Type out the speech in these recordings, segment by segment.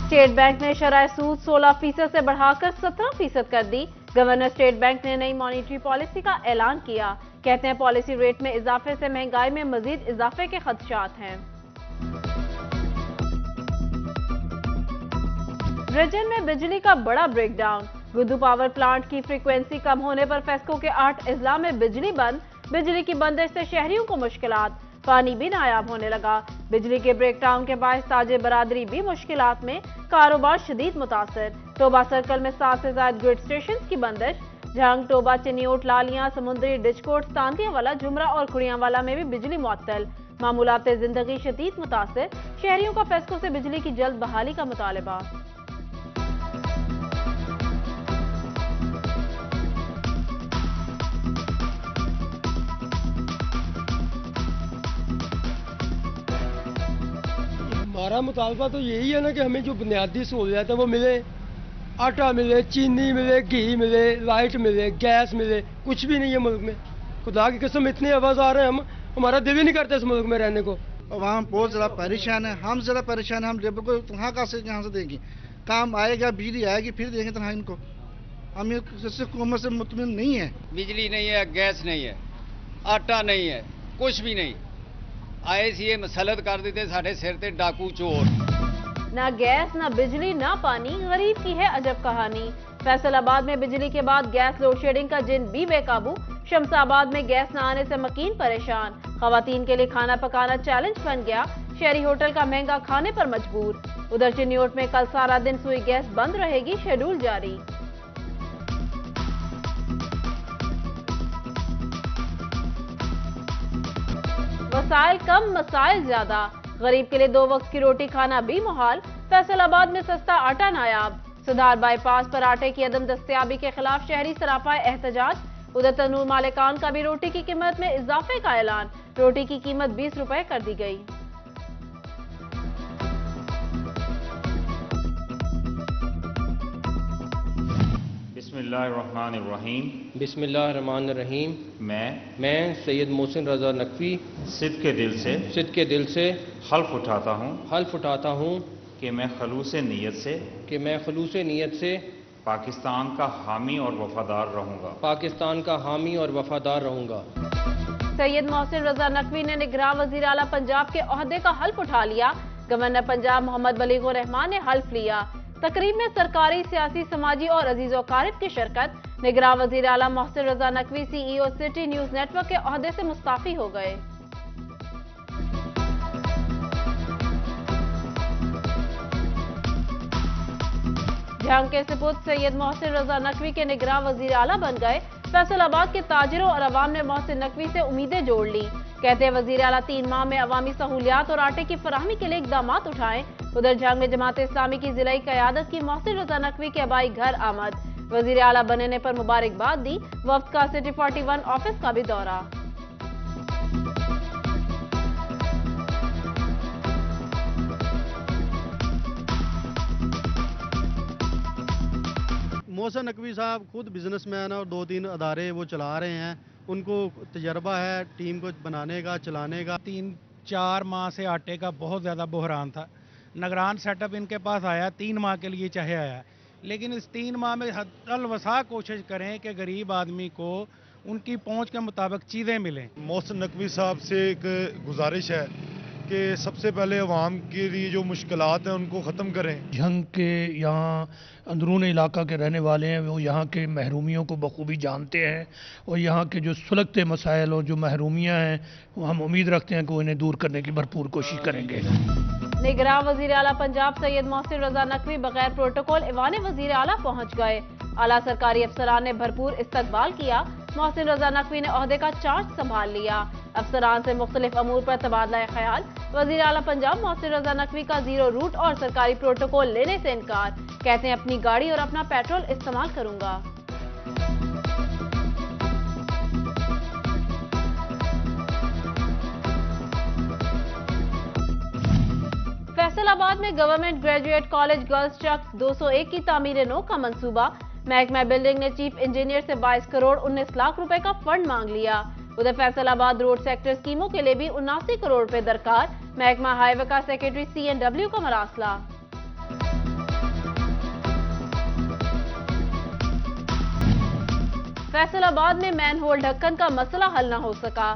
State bank ने शरह सूद 16% से बढ़ाकर 17% कर दी। गवर्नर स्टेट बैंक ने नई मॉनेटरी पॉलिसी का ऐलान किया। कहते हैं पॉलिसी रेट में इजाफे से महंगाई में मजीद इजाफे के खदशात हैं। ब्रिटेन में बिजली का बड़ा ब्रेकडाउन। गुद्दू पावर प्लांट की फ्रीक्वेंसी कम होने पर फेस्को के 8 अजला में बिजली बंद। बिजली की बंदिश से शहरियों को मुश्किलात, पानी भी नायाब होने लगा। बिजली के ब्रेकडाउन के बायस ताजे बरादरी भी मुश्किलात में, कारोबार शदीद मुतासर। टोबा सर्कल में 7 से ज्यादा ग्रिड स्टेशन की बंदिश। झंग, टोबा, चिन्योट, लालियां, समुंदरी, डिचकोट, तांतियावाला, जुमरा और खुड़ियांवाला में भी बिजली मुअत्तल। मामूलात जिंदगी शदीद मुतासर। शहरियों का फेस्को से बिजली की जल्द बहाली का मुतालबा। हमारा मुतालबा तो यही है ना कि हमें जो बुनियादी सहूलियत है वो मिले। आटा मिले, चीनी मिले, घी मिले, लाइट मिले, गैस मिले। कुछ भी नहीं है मुल्क में। खुदा की कसम इतने आवाज आ रहे हैं, हमारा दिल ही नहीं करता इस मुल्क में रहने को। वहाँ बहुत ज़्यादा परेशान है, हम ज़्यादा परेशान है। हम लेबर को कहाँ से देंगे? काम आएगा, बिजली आएगी, फिर देंगे तनहा इनको। हम ये हुकूमत से मुतमिन नहीं है। बिजली नहीं है, गैस नहीं है, आटा नहीं है, कुछ भी नहीं। आए सी मसलत कर देते साढ़े सिर ते डाकू चोर। ना गैस, ना बिजली, ना पानी, गरीब की है अजब कहानी। फैसलाबाद में बिजली के बाद गैस लोड शेडिंग का जिन भी बेकाबू। शमसाबाद में गैस न आने से मकीन परेशान। खवातीन के लिए खाना पकाना चैलेंज बन गया। शहरी होटल का महंगा खाने पर मजबूर। उधर चिन्योट में कल सारा दिन सुई गैस बंद रहेगी, शेड्यूल जारी। वसाइल कम, मसाइल ज्यादा। गरीब के लिए 2 वक्त की रोटी खाना भी मुहाल। फैसलाबाद में सस्ता आटा नायाब। सुधार बाईपास पर आटे की अदम दस्तयाबी के खिलाफ शहरी सरापा एहतजाज। उधर तनूर मालिकान का भी रोटी की कीमत में इजाफे का ऐलान। रोटी की कीमत 20 रुपए कर दी गई। बिस्मिल्लाहिर्रहमानिर्रहीम। बिस्मिल्लाहिर्रहमानिर्रहीम। मैं सैयद मोहसिन रजा नकवी सिद्ध के दिल से हल्फ उठाता हूँ कि मैं खलूस नीयत से पाकिस्तान का हामी और वफादार रहूंगा। सैयद मोहसिन रजा नकवी ने निगरान वजीर आला पंजाब के ओहदे का हल्फ उठा लिया। गवर्नर पंजाब मोहम्मद बलीगुर रहमान ने हल्फ लिया। तकरीब में सरकारी, सियासी, समाजी और अजीज वकारिब की शिरकत। निगरान वजीर आला Mohsin Raza Naqvi CEO city news network के ओहदे से मुस्ताफी हो गए। झंग के सपुत सैयद मोहसिन रजा नकवी के निगरान वजीर आला बन गए। फैसलाबाद के ताजिरों और अवाम ने मोहसिन नकवी से उम्मीदें जोड़ ली। कहते हैं वजीर आला 3 माह में अवामी सहूलियात और आटे की फराहमी के लिए इकदाम उठाएं। उधर झंग में जमात इस्लामी की जिलाई क़यादत की मोहसिन रजा नकवी के अबाई घर आमद। वजीर आला बनने पर मुबारकबाद दी। वफ्द का सिटी 41 ऑफिस का भी दौरा। मोहसिन नकवी साहब खुद बिजनेसमैन है और 2-3 अदारे वो चला रहे हैं। उनको तजर्बा है टीम को बनाने का, चलाने का। 3-4 माह से आटे का बहुत ज़्यादा बहरान था। निगरान सेटअप इनके पास आया, 3 माह के लिए चाहे आया, लेकिन इस 3 माह में हद वसा कोशिश करें कि गरीब आदमी को उनकी पहुंच के मुताबिक चीज़ें मिलें। मोहसिन नकवी साहब से एक गुजारिश है कि सबसे पहले अवाम के लिए जो मुश्किलात हैं उनको ख़त्म करें। झंग के यहाँ अंदरून इलाका के रहने वाले हैं, वो यहाँ के महरूमियों को बखूबी जानते हैं और यहाँ के जो सुलगते मसाइल और जो महरूमियाँ हैं वो हम उम्मीद रखते हैं कि वो इन्हें दूर करने की भरपूर कोशिश करेंगे। निगरान वजीर आला पंजाब सैयद मोहसिन रजा नकवी बगैर प्रोटोकॉल ईवान वजीर आला पहुँच गए। आला सरकारी अफसरान ने भरपूर इस्तकबाल किया। मोहसिन रजा नकवी ने ओहदे का चार्ज संभाल लिया। अफसरान से मुख्तलिफ अमूर पर तबादला ख्याल। वजीर आला पंजाब मोहसिन रजा नकवी का 0 रूट और सरकारी प्रोटोकॉल लेने से इनकार। कहते हैं अपनी गाड़ी और अपना पेट्रोल इस्तेमाल करूंगा। फैसलाबाद में गवर्नमेंट ग्रेजुएट कॉलेज गर्ल्स चक 201 की तामीर नो का मंसूबा। महकमा बिल्डिंग ने चीफ इंजीनियर से 22 करोड़ 19 लाख रुपए का फंड मांग लिया। उधर फैसलाबाद रोड सेक्टर स्कीमों के लिए भी 79 करोड़ रुपए दरकार। महकमा हाईवे का सेक्रेटरी CNW का मरासला। फैसलाबाद में मैनहोल ढक्कन का मसला हल न हो सका।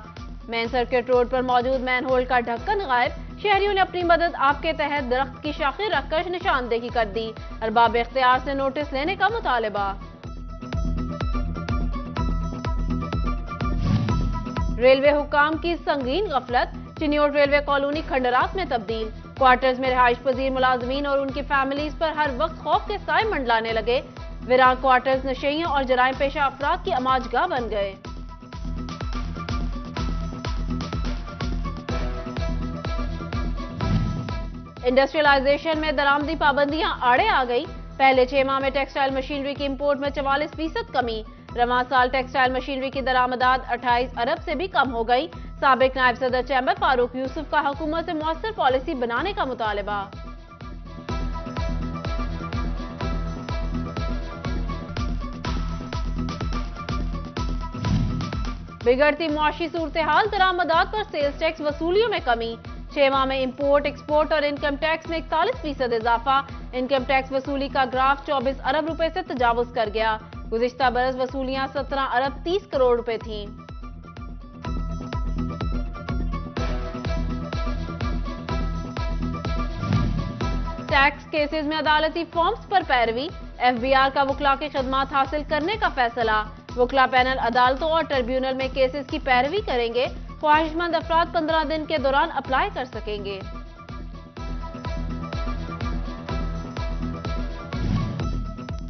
मेन सर्किट रोड पर मौजूद मैनहोल का ढक्कन गायब। शहरियों ने अपनी मदद आप के तहत दरख्त की शाखें रखकर निशानदेही कर दी। अरबाब इख्तियार से नोटिस लेने का मुतालबा। रेलवे हुकाम की संगीन गफलत। चिन्योट रेलवे कॉलोनी खंडरात में तब्दील। क्वार्टर्स में रिहाइश पजीर मुलाजमीन और उनकी फैमिलीज पर हर वक्त खौफ के साए मंडलाने लगे। वीरान क्वार्टर्स नशेइयों और जराइम पेशा अफराद की अमाजगाह बन गए। इंडस्ट्रियलाइजेशन में दरामदी पाबंदियां आड़े आ गई। पहले 6 माह में टेक्सटाइल मशीनरी की इंपोर्ट में 44% कमी। रवां साल टेक्सटाइल मशीनरी की दरामदात 28 अरब से भी कम हो गई। साबिक नायब सदर चैम्बर फारूक यूसुफ का हुकूमत से मौसर पॉलिसी बनाने का मुतालबा। बिगड़ती मुआशी सूरत हाल। दरामदात पर सेल्स टैक्स वसूलियों में कमी। 6 माह में इंपोर्ट, एक्सपोर्ट और इनकम टैक्स में 41% इजाफा। इनकम टैक्स वसूली का ग्राफ 24 अरब रुपए से तजावुज कर गया। गुज़िश्ता बरस वसूलियां 17 अरब 30 करोड़ रुपए थीं। टैक्स केसेस में अदालती फॉर्म्स पर पैरवी। एफबीआर का वकला की खिदमात हासिल करने का फैसला। वकला पैनल अदालतों और ट्रिब्यूनल में केसेस की पैरवी करेंगे। ख्वाहिशमंद अफराद 15 दिन के दौरान अप्लाई कर सकेंगे।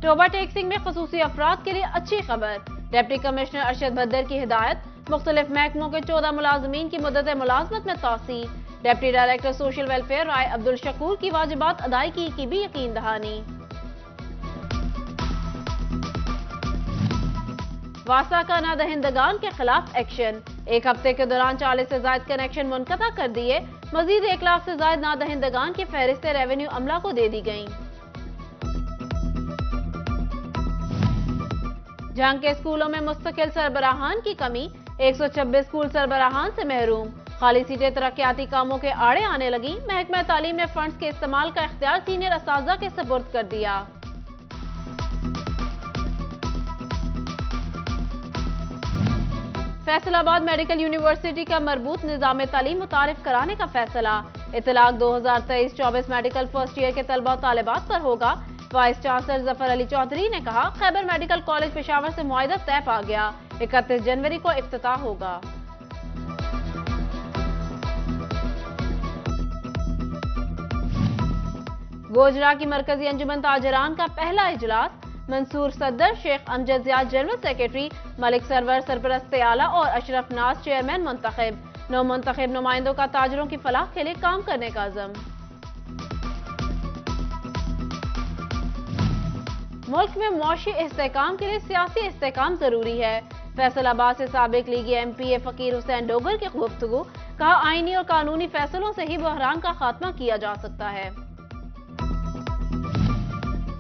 टोबा टैक्सिंग में खसूसी अफराद के लिए अच्छी खबर। डिप्टी कमिश्नर अरशद भद्दर की हिदायत। मुख्तलिफ महकमों के 14 मुलाजमीन की मुद्दत मुलाजमत में तौसी। डिप्टी डायरेक्टर सोशल वेलफेयर राय अब्दुल शकूर की वाजिबात अदायगी की भी यकीन दहानी। वासा का नादहिंदगान के खिलाफ एक्शन। 1 हफ्ते के दौरान 40 से ज्यादा कनेक्शन मुनक़ता कर दिए। मजीद 1 लाख से ज्यादा नादहिंदगान की फहरिस्तें रेवेन्यू अमला को दे दी गईं। जंग के स्कूलों में मुस्तकिल सरबराहान की कमी। 126 स्कूल सरबराहान से महरूम। खाली सीटें तरक्याती कामों के आड़े आने लगी। महकमा तालीम ने फंड्स के इस्तेमाल का इख्तियार सीनियर असातिज़ा के सुपुर्द कर दिया। फैसलाबाद मेडिकल यूनिवर्सिटी का मरबूत निजाम तालीम मुतारिफ कराने का फैसला। इतलाक 2023-24 मेडिकल फर्स्ट ईयर के तलबा और तालिबात पर होगा। वाइस चांसलर जफर अली चौधरी ने कहा, खैबर मेडिकल कॉलेज पेशावर से मुआहिदा तय पा गया। 31 जनवरी को इफ्तिताह होगा। गोजरा की मरकजी अंजुमन ताजरान का पहला इजलास। मंसूर सदर, शेख अमजद ज़ियाद जनरल सेक्रेटरी, मलिक सरवर सरपरस्त आला और अशरफ नाज चेयरमैन मुंतखब। 9 मुंतखब नुमाइंदों का ताजरों की फलाह के लिए काम करने का अज़म। मुल्क में मुआशी इस्तेहकाम के लिए सियासी इस्तेहकाम जरूरी है। फैसलाबाद से साबिक लीगी MPA फकीर हुसैन डोगर की गुफ्तगू। कहा, आईनी और कानूनी फैसलों से ही बहरान का खात्मा किया जा सकता है।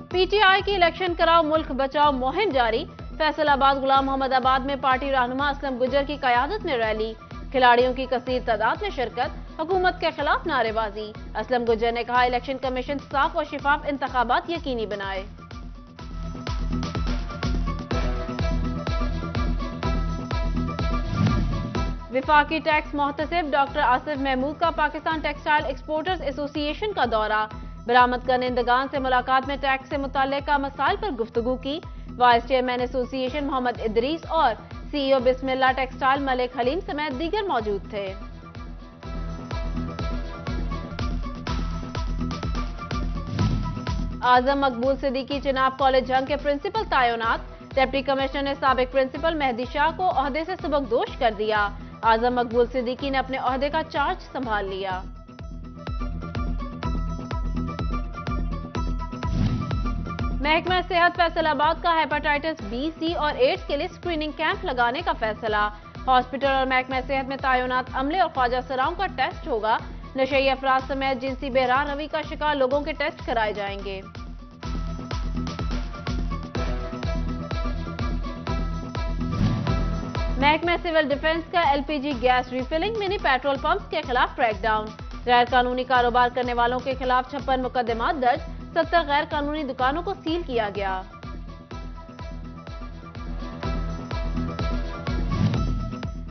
PTI की इलेक्शन कराओ मुल्क बचाओ मुहिम जारी। फैसलाबाद गुलाम मोहम्मदाबाद में पार्टी रहनुमा असलम गुजर की कयादत में रैली। खिलाड़ियों की कसीर तादाद में शिरकत। हुकूमत के खिलाफ नारेबाजी। असलम गुजर ने कहा, इलेक्शन कमीशन साफ और शिफाफ इंतखाबात यकीनी बनाए। विफाकी टैक्स मोहतसिब डॉक्टर आसिफ महमूद का पाकिस्तान टेक्सटाइल एक्सपोर्टर्स एसोसिएशन का दौरा। बरामद करनेंदगान से मुलाकात में टैक्स से मुताल्लिका मसाइल पर गुफ्तगू की। Vice chairman association Mohammad Idris और CEO बिस्मिल्लाह टेक्सटाइल मलिक हलीम समेत दीगर मौजूद थे। आजम मकबूल सिद्दीकी चिनाब कॉलेज जंग के प्रिंसिपल तैनात। डिप्टी कमिश्नर ने साबिक प्रिंसिपल मेहदी शाह को ओहदे से सबकदोश कर दिया। आजम मकबूल सिद्दीकी ने अपने ओहदे का चार्ज संभाल लिया। महकमा सेहत फैसलाबाद का हेपेटाइटिस B, C और एड्स के लिए स्क्रीनिंग कैंप लगाने का फैसला। हॉस्पिटल और महकमा सेहत में तैनात अमले और ख्वाजा सराओं का टेस्ट होगा। नशई अफराद समेत जिनसी बेराह रवी का शिकार लोगों के टेस्ट कराए जाएंगे। महकमा सिविल डिफेंस का LPG gas refilling mini petrol pumps के खिलाफ क्रैकडाउन। गैर कानूनी कारोबार करने वालों के खिलाफ 56 मुकदमात दर्ज। 70 गैर कानूनी दुकानों को सील किया गया।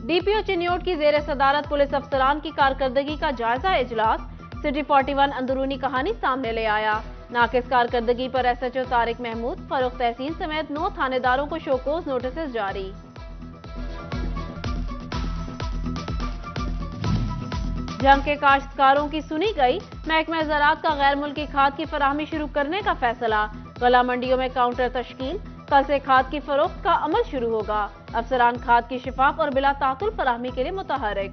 डीपीओ चिन्योट की जेर सदारत पुलिस अफसरान की कारकर्दगी का जायजा इजलास। सिटी 41 अंदरूनी कहानी सामने ले आया। नाकिस कारकर्दगी पर एसएचओ तारिक महमूद, फरोख्त तहसील समेत 9 थानेदारों को शोकोज नोटिस जारी। जंग के काश्तकारों की सुनी गई। महकमा ज़राअत का गैर मुल्की खाद की फराहमी शुरू करने का फैसला। गला मंडियों में काउंटर तश्कील। कल से खाद की फरोख्त का अमल शुरू होगा। अफसरान खाद की शिफाफ और बिला तातुल फराहमी के लिए मुतहर्रिक।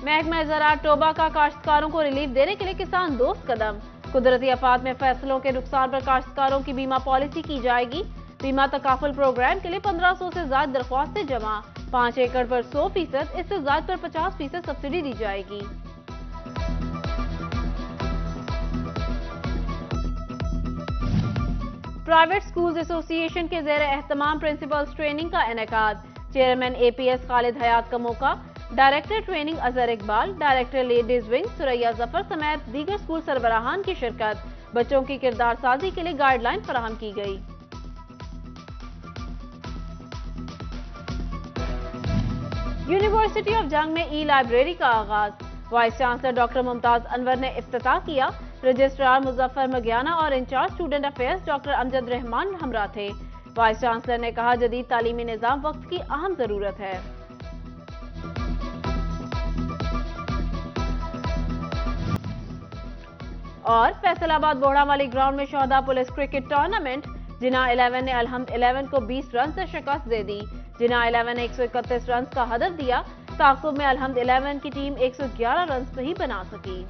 महकमा ज़राअत टोबा का काश्तकारों को रिलीफ देने के लिए किसान दोस्त कदम। कुदरती आफात में फैसलों के नुकसान पर काश्तकारों की बीमा पॉलिसी की जाएगी। बीमा तकाफुल प्रोग्राम के लिए 1500 से ज्यादा दरख्वास्तें जमा। 5 एकड़ पर 100%, इससे ज्यादा पर 50% सब्सिडी दी जाएगी। प्राइवेट स्कूल्स एसोसिएशन के ज़ेर एहतमाम प्रिंसिपल्स ट्रेनिंग का इनेकाद। चेयरमैन एपीएस खालिद हयात का मौका। Director training Azhar Iqbal, director ladies wing Suraiya Zafar समेत दीगर स्कूल सरबराहान की शिरकत। बच्चों की किरदार साजी के लिए गाइडलाइन फराहम की गई। यूनिवर्सिटी ऑफ जंग में ई लाइब्रेरी का आगाज। Vice chancellor doctor Mumtaz Anwar ने इफ्तिताह किया। रजिस्ट्रार मुजफ्फर मगियाना और in charge student affairs doctor Amjad Rahman हमरा थे। वाइस चांसलर ने कहा, जदीद तालीमी निजाम वक्त की अहम जरूरत है। और फैसलाबाद बोहड़ावाली ग्राउंड में शोहदा पुलिस क्रिकेट टूर्नामेंट। जिना 11 ने अलहम्द 11 को 20 रन से शिकस्त दे दी। जिना 11 ने 131 रन का हदफ दिया। ताकुब में अलहम्द 11 की टीम 111 रन ही बना सकी।